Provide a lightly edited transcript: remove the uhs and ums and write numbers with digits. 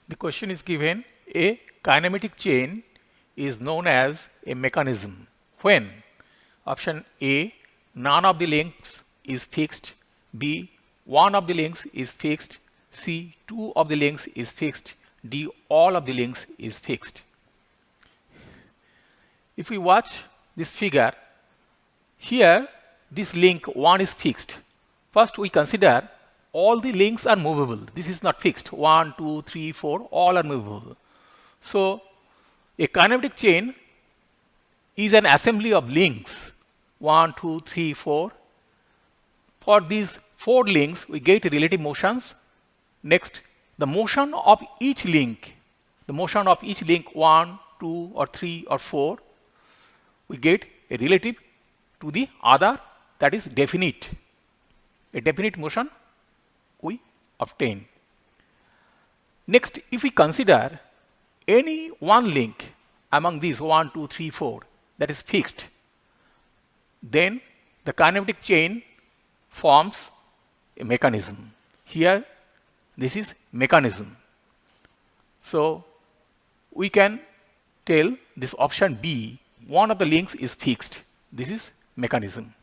The question is given, a kinematic chain is known as a mechanism when option A, none of the links is fixed, B, one of the links is fixed, C, two of the links is fixed, D, all of the links is fixed. If we watch this figure, here this link 1 is fixed. First we consider all the links are movable. This is not fixed. 1, 2, 3, 4, all are movable. So a kinematic chain is an assembly of links 1, 2, 3, 4. For these 4 links, we get relative motions. Next, the motion of each link, 1, 2, or 3, or 4, we get a relative to the other, that is definite. A definite motion we obtain. Next, if we consider any one link among these 1, 2, 3, 4 that is fixed, then the kinematic chain forms a mechanism. Here this is mechanism. So we can tell this option B, one of the links is fixed. This is mechanism.